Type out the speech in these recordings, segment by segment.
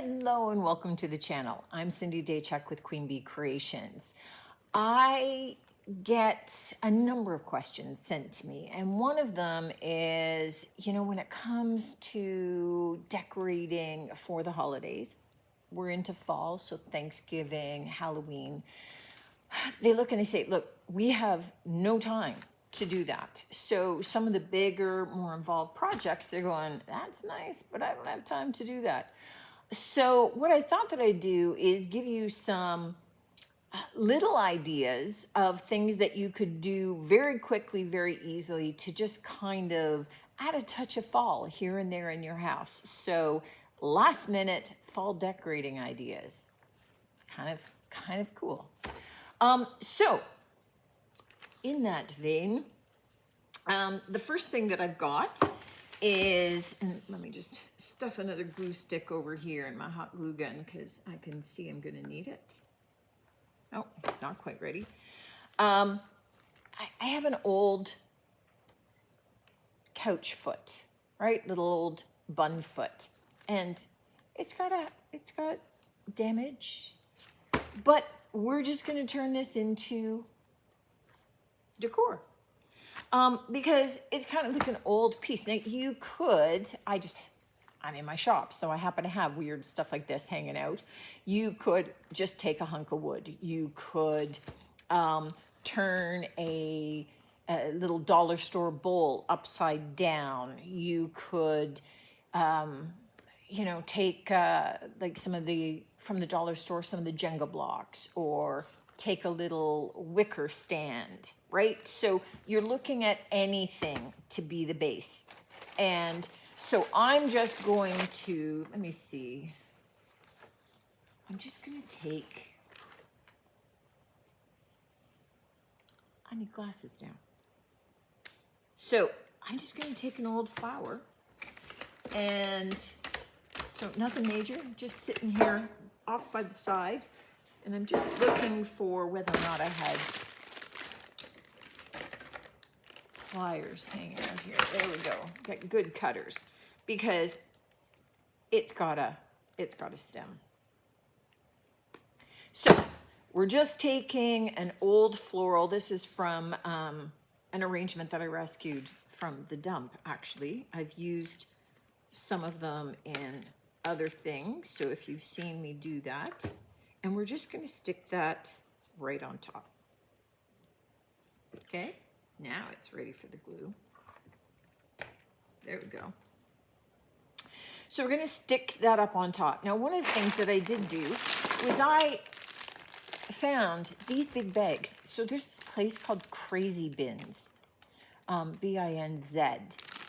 Hello and welcome to the channel. I'm Cindy Daychuck with Queen Bee Creations. I get a number of questions sent to me, and one of them is, when it comes to decorating for the holidays, we're into fall, so Thanksgiving, Halloween, they look and they say, look, we have no time to do that. So some of the bigger, more involved projects, they're going, that's nice, but I don't have time to do that. So what I thought that I'd do is give you some little ideas of things that you could do very quickly, very easily to just kind of add a touch of fall here and there in your house. So last minute fall decorating ideas, kind of cool. So in that vein, the first thing that I've got is, and let me just stuff another glue stick over here in my hot glue gun because I can see I'm going to need it. Oh, it's not quite ready. I have an old couch foot, right? Little old bun foot, and it's got damage, but we're just going to turn this into decor. Because it's kind of like an old piece. Now you could, I'm in my shop, so I happen to have weird stuff like this hanging out. You could just take a hunk of wood. You could turn a little dollar store bowl upside down. You could, take like from the dollar store, some of the Jenga blocks, or take a little wicker stand, right? So you're looking at anything to be the base. And so I'm just going to, let me see. I'm just going to take, I need glasses now. So I'm just going to take an old flower, and so nothing major, just sitting here off by the side. And I'm just looking for whether or not I had pliers hanging out here. There we go. Got good cutters because it's got a stem. So we're just taking an old floral. This is from an arrangement that I rescued from the dump, actually. I've used some of them in other things, so if you've seen me do that. And we're just going to stick that right on top. Okay, now it's ready for the glue. There we go. So we're going to stick that up on top. Now, one of the things that I did do was I found these big bags. So there's this place called Crazy Bins, B-I-N-Z,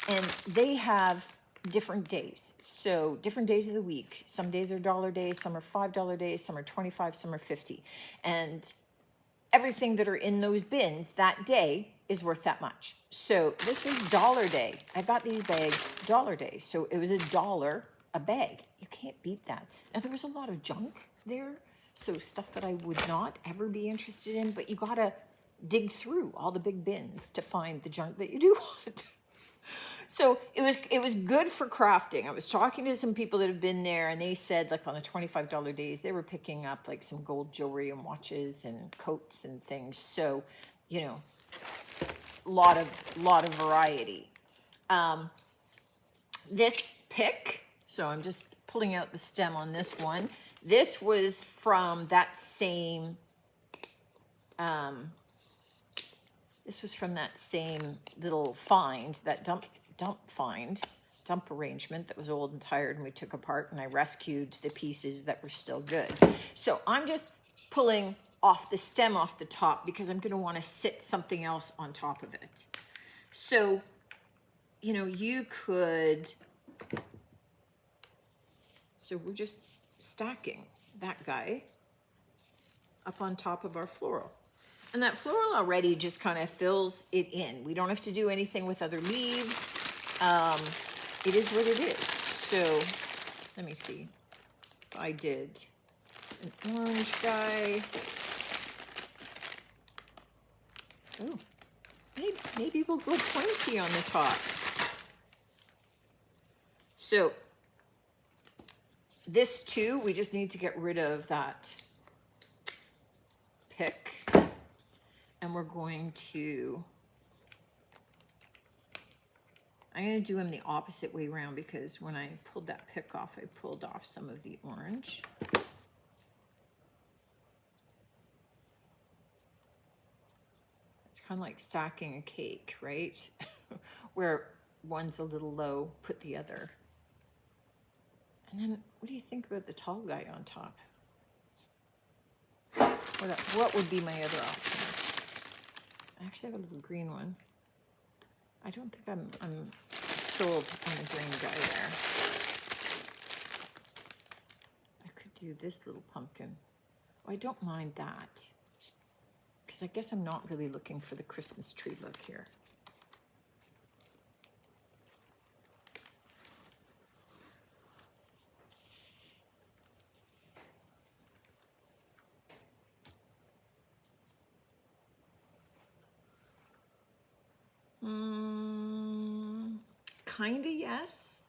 and they have different days. So different days of the week. Some days are dollar days, some are $5 days, some are 25, some are 50. And everything that are in those bins that day is worth that much. So this was dollar day. I got these bags dollar day. So it was $1 a bag. You can't beat that. Now there was a lot of junk there. So stuff that I would not ever be interested in, but you gotta dig through all the big bins to find the junk that you do want. So it was good for crafting. I was talking to some people that have been there, and they said like on the $25 days, they were picking up like some gold jewelry and watches and coats and things. So, lot of variety. This pick, so I'm just pulling out the stem on this one. This was from that same, little find, that dump arrangement that was old and tired, and we took apart, and I rescued the pieces that were still good. So I'm just pulling off the stem off the top because I'm going to want to sit something else on top of it. So, you could, so we're just stacking that guy up on top of our floral. And that floral already just kind of fills it in. We don't have to do anything with other leaves. It is what it is. So let me see. I did an orange guy. Oh, maybe we'll go pointy on the top. So This too, we just need to get rid of that pick. And we're going to, I'm going to do them the opposite way around because when I pulled that pick off, I pulled off some of the orange. It's kind of like stacking a cake, right? Where one's a little low, put the other. And then what do you think about the tall guy on top? What would be my other options? I actually have a little green one. I don't think I'm sold on the green guy there. I could do this little pumpkin. Oh, I don't mind that. Because I guess I'm not really looking for the Christmas tree look here. Kinda, yes.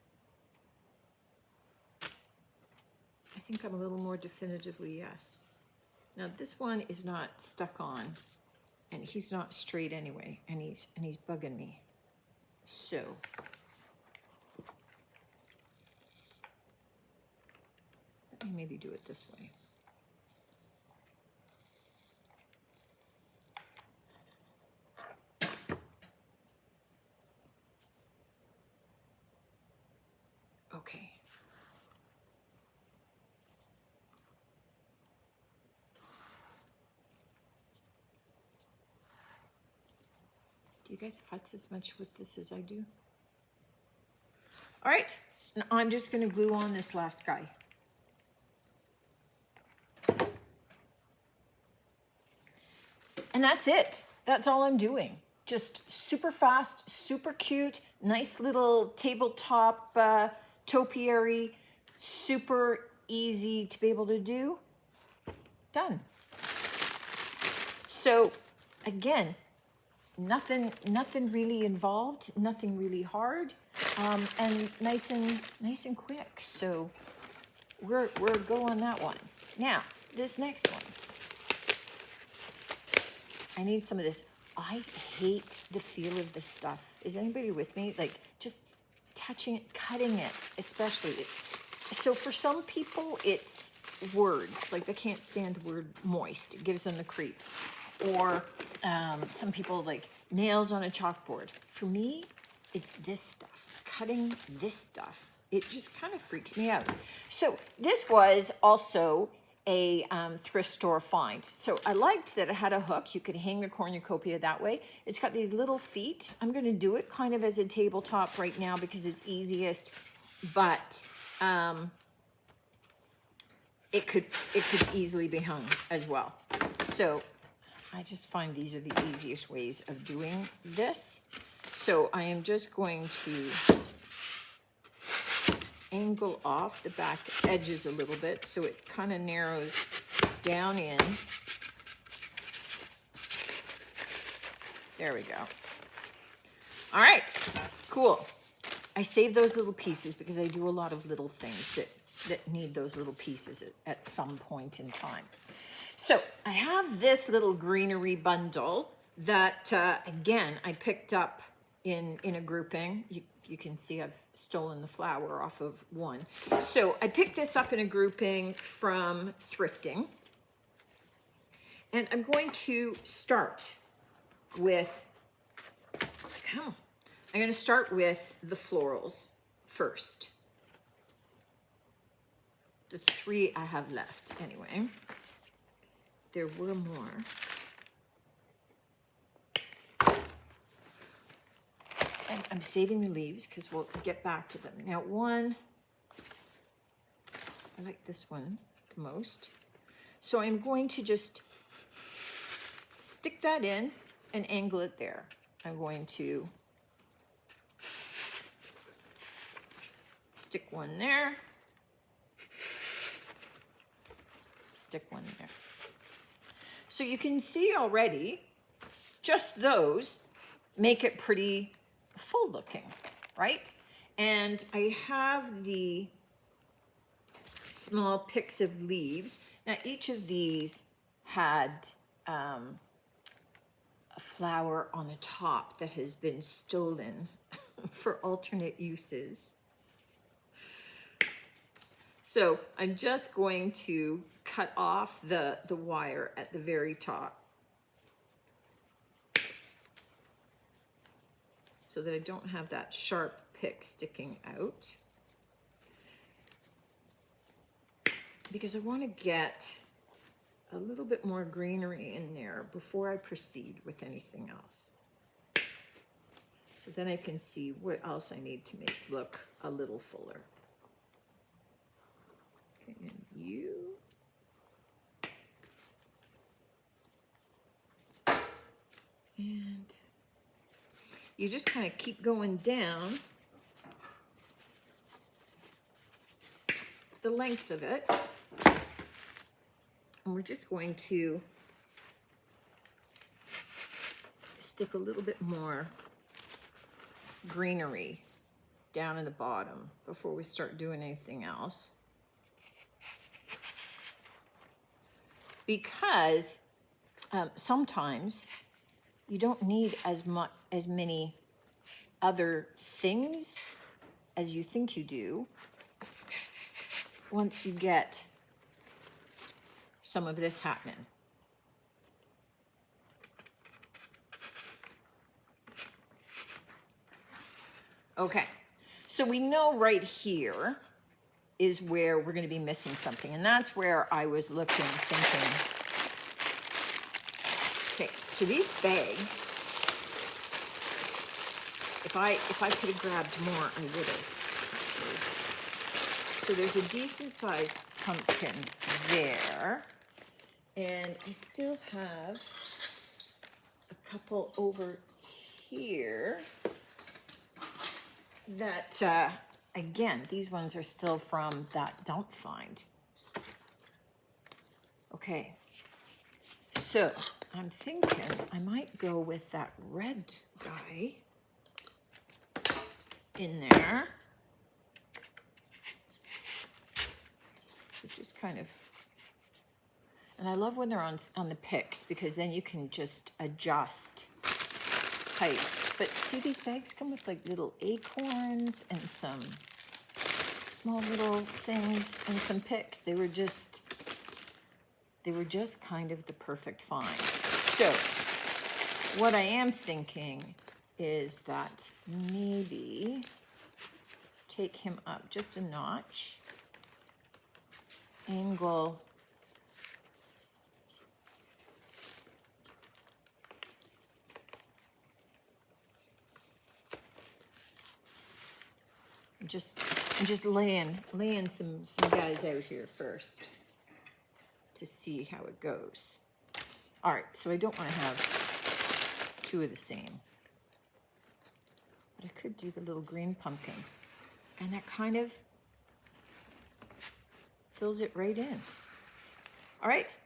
I think I'm a little more definitively yes. Now this one is not stuck on, and he's not straight anyway, and he's bugging me. So let me maybe do it this way. Okay. Do you guys futz as much with this as I do? All right, now I'm just gonna glue on this last guy. And that's it. That's all I'm doing. Just super fast, super cute, nice little tabletop topiary, super easy to be able to do. Done. So again, nothing really involved, nothing really hard, and nice and quick. So we're go on that one. Now this next one, I need some of this. I hate the feel of this stuff. Is anybody with me? Like just touching it, cutting it, especially. So for some people, it's words. Like they can't stand the word moist. It gives them the creeps. Or some people like nails on a chalkboard. For me, it's this stuff. Cutting this stuff. It just kind of freaks me out. So this was also a thrift store find. So I liked that it had a hook. You could hang the cornucopia that way. It's got these little feet. I'm going to do it kind of as a tabletop right now because it's easiest, but it could easily be hung as well. So I just find these are the easiest ways of doing this. So I am just going to angle off the back edges a little bit so it kind of narrows down in. There we go. All right, cool. I save those little pieces because I do a lot of little things that need those little pieces at some point in time. So I have this little greenery bundle that, again, I picked up in a grouping. You can see I've stolen the flower off of one. So I picked this up in a grouping from thrifting. And I'm going to start with, come on. I'm going to start with the florals first. The 3 I have left anyway. There were more. And I'm saving the leaves because we'll get back to them. Now one, I like this one the most. So I'm going to just stick that in and angle it there. I'm going to stick one there, stick one there. So you can see already, just those make it pretty full looking, right? And I have the small picks of leaves. Now each of these had a flower on the top that has been stolen for alternate uses. So I'm just going to cut off the wire at the very top so that I don't have that sharp pick sticking out, because I want to get a little bit more greenery in there before I proceed with anything else. So then I can see what else I need to make it look a little fuller. Okay, and you. And you just kind of keep going down the length of it. And we're just going to stick a little bit more greenery down in the bottom before we start doing anything else. Because sometimes you don't need as many other things as you think you do once you get some of this happening. Okay, so we know right here is where we're going to be missing something, and that's where I was looking, thinking, okay, so these bags, if I could have grabbed more, I would have, actually. So there's a decent sized pumpkin there, and I still have a couple over here that, again, these ones are still from that dump find. Okay, so I'm thinking I might go with that red guy in there. So just kind of, and I love when they're on the picks, because then you can just adjust height. But see, these bags come with like little acorns and some small little things and some picks. They were just kind of the perfect find. So what I am thinking is that maybe take him up just a notch, angle just laying some guys out here first to see how it goes. All right, so I don't want to have two of the same, but I could do the little green pumpkin, and that kind of fills it right in. All right,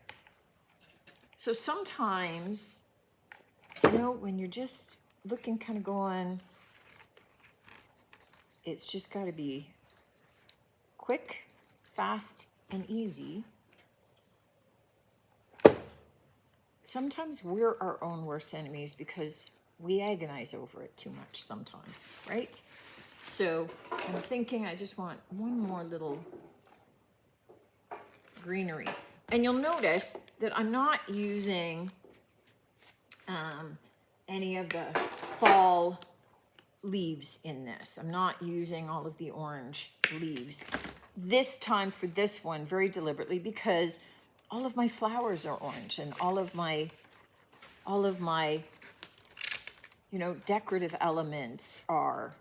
so sometimes, you know, when you're just looking, kind of going, it's just got to be quick, fast, and easy. Sometimes we're our own worst enemies because we agonize over it too much sometimes, right? So I'm thinking I just want one more little greenery. And you'll notice that I'm not using any of the fall leaves in this. I'm not using all of the orange leaves this time for this one, very deliberately, because all of my flowers are orange, and all of my you know, decorative elements are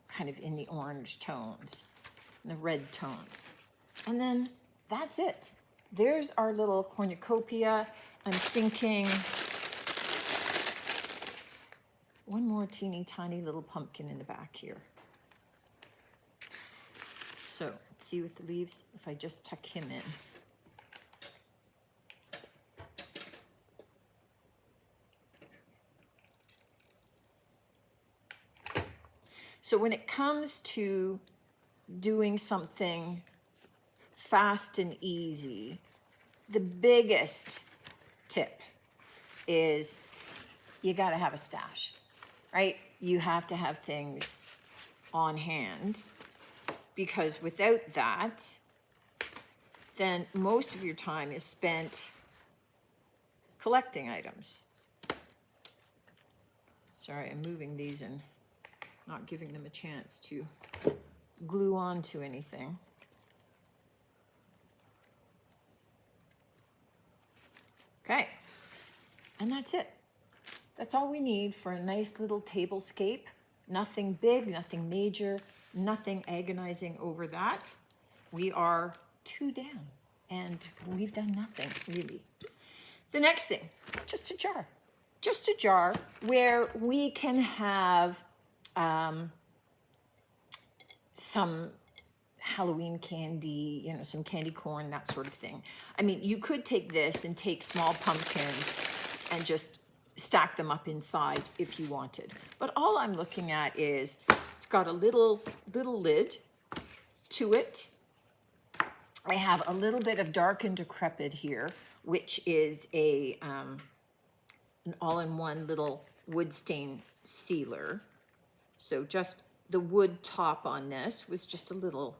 kind of in the orange tones and the red tones. And then that's it. There's our little cornucopia. I'm thinking one more teeny tiny little pumpkin in the back here. So see with the leaves, if I just tuck him in. So when it comes to doing something fast and easy. The biggest tip is you got to have a stash, right? You have to have things on hand, because without that, then most of your time is spent collecting items. Sorry, I'm moving these and not giving them a chance to glue onto anything. Okay, and that's it. That's all we need for a nice little tablescape. Nothing big, nothing major, nothing agonizing over that. We are 2 down and we've done nothing really. The next thing, just a jar. Just a jar where we can have some Halloween candy, you know, some candy corn, that sort of thing. I mean, you could take this and take small pumpkins and just stack them up inside if you wanted. But all I'm looking at is it's got a little lid to it. I have a little bit of dark and decrepit here, which is a an all-in-one little wood stain sealer. So just the wood top on this was just a little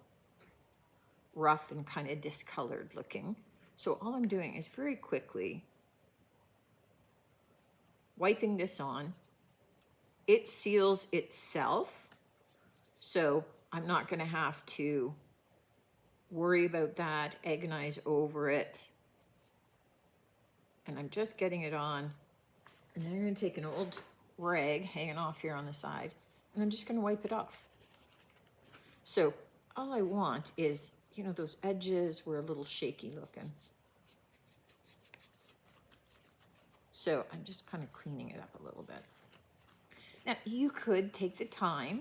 rough and kind of discolored looking. So all I'm doing is very quickly wiping this on. It seals itself, so I'm not going to have to worry about that, agonize over it. And I'm just getting it on. And then I'm going to take an old rag hanging off here on the side, and I'm just going to wipe it off. So all I want is, you know, those edges were a little shaky looking. So I'm just kind of cleaning it up a little bit. Now you could take the time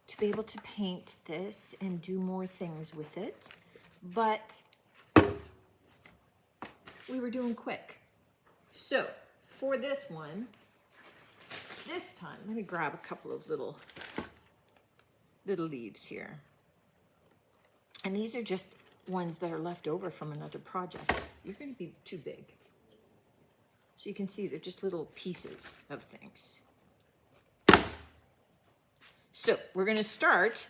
to be able to paint this and do more things with it, but we were doing quick. So for this one, this time, let me grab a couple of little leaves here. And these are just ones that are left over from another project. You're going to be too big. So you can see they're just little pieces of things. So we're going to start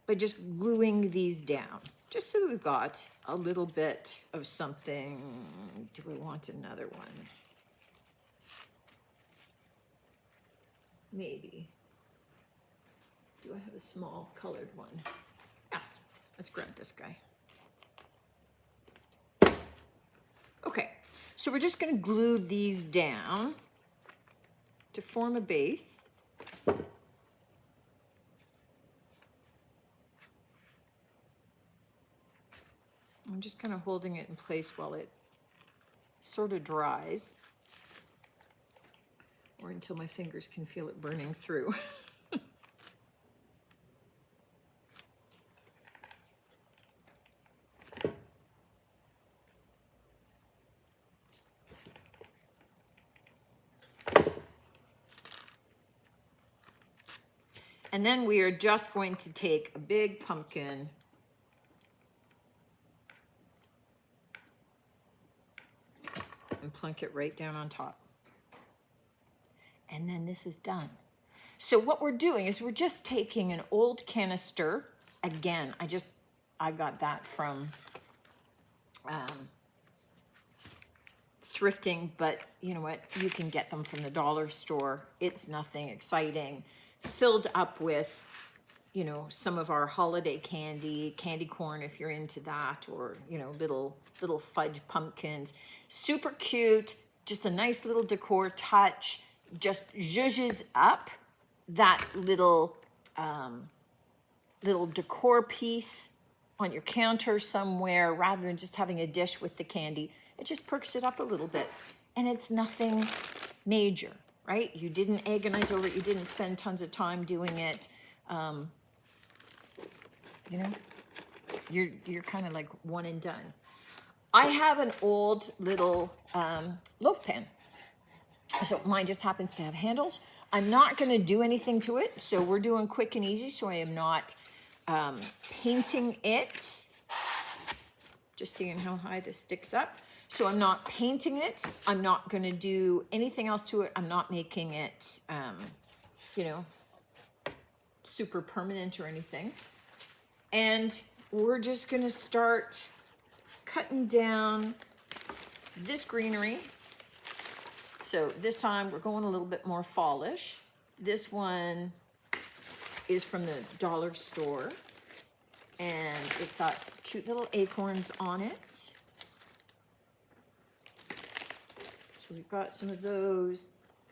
by just gluing these down, just so we've got a little bit of something. Do we want another one? Maybe. Do I have a small colored one? Yeah, let's grab this guy. Okay, so we're just going to glue these down to form a base. I'm just kind of holding it in place while it sort of dries, or until my fingers can feel it burning through. And then we are just going to take a big pumpkin and plunk it right down on top. And then this is done. So what we're doing is we're just taking an old canister. Again, I got that from thrifting, but you know what? You can get them from the dollar store. It's nothing exciting. Filled up with, you know, some of our holiday candy corn if you're into that, or, you know, little fudge pumpkins. Super cute, just a nice little decor touch. Just zhuzhes up that little decor piece on your counter somewhere, rather than just having a dish with the candy. It just perks it up a little bit, and it's nothing major, right? You didn't agonize over it. You didn't spend tons of time doing it. You know, you're kind of like one and done. I have an old little loaf pan. So mine just happens to have handles. I'm not going to do anything to it, so we're doing quick and easy, so I am not painting it. just seeing how high this sticks up. So I'm not painting it. I'm not going to do anything else to it. I'm not making it, you know, super permanent or anything. And we're just going to start cutting down this greenery. So this time we're going a little bit more fallish. This one is from the dollar store, and it's got cute little acorns on it. So we've got some of those.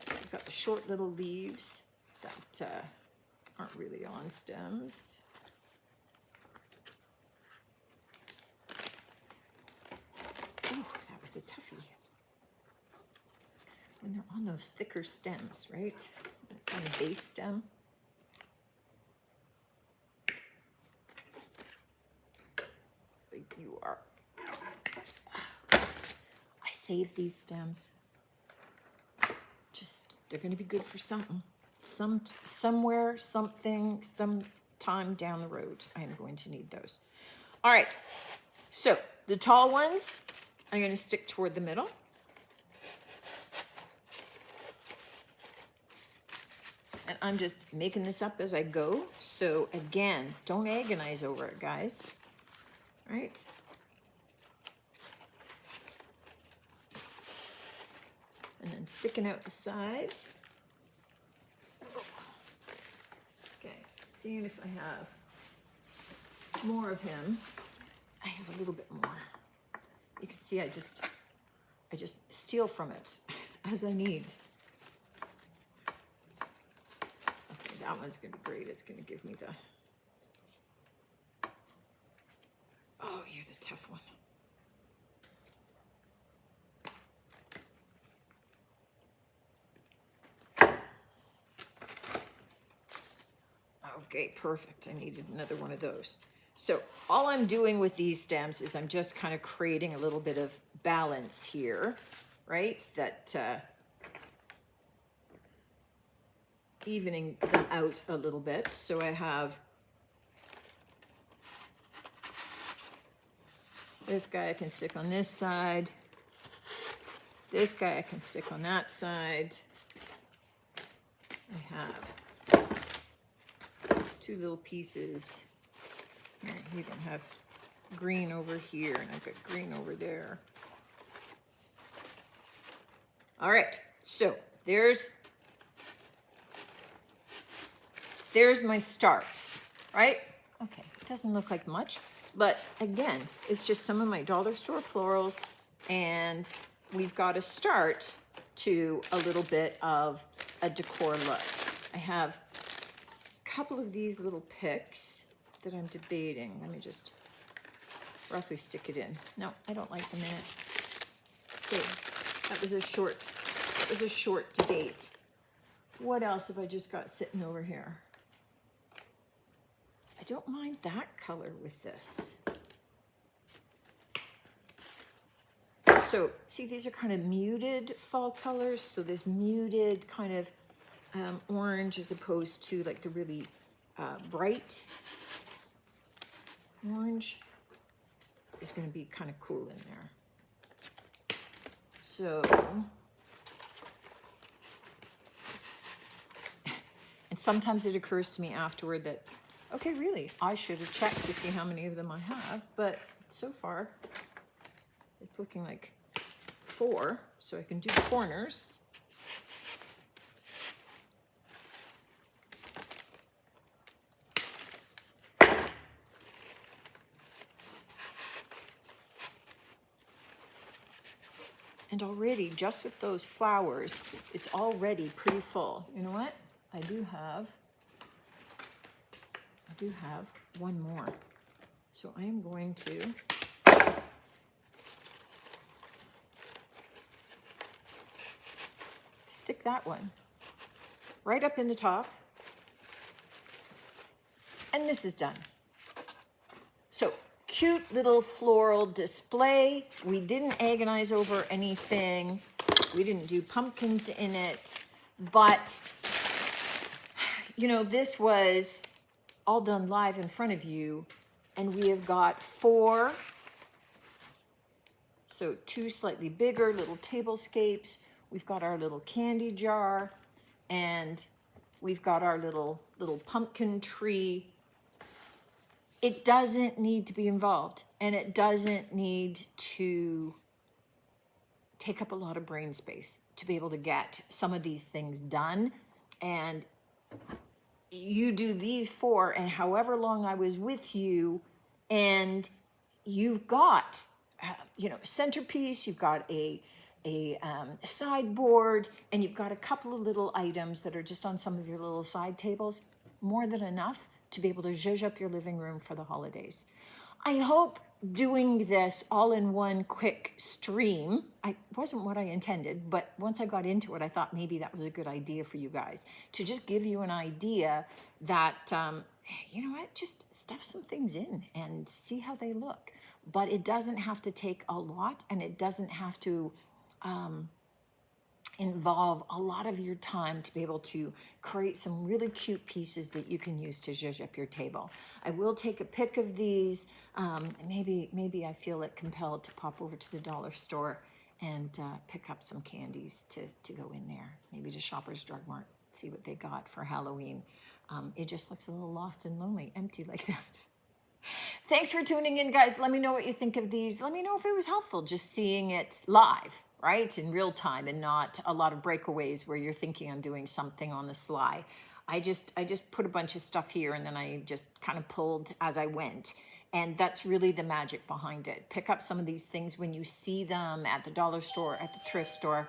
We've got the short little leaves that aren't really on stems. Ooh, that was a toughie. When they're on those thicker stems, right? It's on the base stem. You are. I save these stems. Just, they're going to be good for something. Somewhere, something, sometime down the road, I'm going to need those. All right. So the tall ones, I'm going to stick toward the middle. And I'm just making this up as I go. So again, don't agonize over it, guys. All right. And then sticking out the side. Okay, seeing if I have more of him. I have a little bit more. You can see I just steal from it as I need. Okay, that one's gonna be great. It's gonna give me the, oh, you're the tough one. Okay, perfect. I needed another one of those. So all I'm doing with these stems is I'm just kind of creating a little bit of balance here, right? That evening them out a little bit. So I have this guy I can stick on this side. This guy I can stick on that side. I have two little pieces. Here, you can have green over here, and I've got green over there. All right, so there's my start, right? Okay, it doesn't look like much, but again, it's just some of my dollar store florals, and we've got to start to a little bit of a decor look. I have a couple of these little picks that I'm debating. Let me just roughly stick it in. No, I don't like them in it. So that was a short debate. What else have I just got sitting over here? I don't mind that color with this. So see, these are kind of muted fall colors. So this muted kind of orange as opposed to like the really bright orange is going to be kind of cool in there. So, and sometimes it occurs to me afterward that, okay, really, I should have checked to see how many of them I have, but so far it's looking like 4, so I can do the corners. And already, just with those flowers, it's already pretty full. You know what? I do have one more. So I am going to stick that one right up in the top. And this is done. So cute little floral display. We didn't agonize over anything. We didn't do pumpkins in it, but you know, this was all done live in front of you, and we have got 4 So 2 slightly bigger little tablescapes. We've got our little candy jar, and we've got our little pumpkin tree. It doesn't need to be involved, and it doesn't need to take up a lot of brain space to be able to get some of these things done. And you do these 4, and however long I was with you, and you've got, centerpiece, you've got a sideboard, and you've got a couple of little items that are just on some of your little side tables, more than enough to be able to zhuzh up your living room for the holidays. I hope doing this all in one quick stream, I wasn't what I intended, but once I got into it, I thought maybe that was a good idea for you guys to just give you an idea that, you know what, just stuff some things in and see how they look. But it doesn't have to take a lot, and it doesn't have to involve a lot of your time to be able to create some really cute pieces that you can use to zhuzh up your table. I will take a pic of these. Maybe I feel it compelled to pop over to the dollar store and pick up some candies to go in there. Maybe to Shoppers Drug Mart, see what they got for Halloween. It just looks a little lost and lonely, empty like that. Thanks for tuning in, guys. Let me know what you think of these. Let me know if it was helpful just seeing it live, right, in real time, and not a lot of breakaways where you're thinking I'm doing something on the sly. I just put a bunch of stuff here, and then I just kind of pulled as I went. And that's really the magic behind it. Pick up some of these things when you see them at the dollar store, at the thrift store,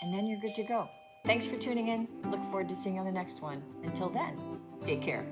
and then you're good to go. Thanks for tuning in. Look forward to seeing you on the next one. Until then, take care.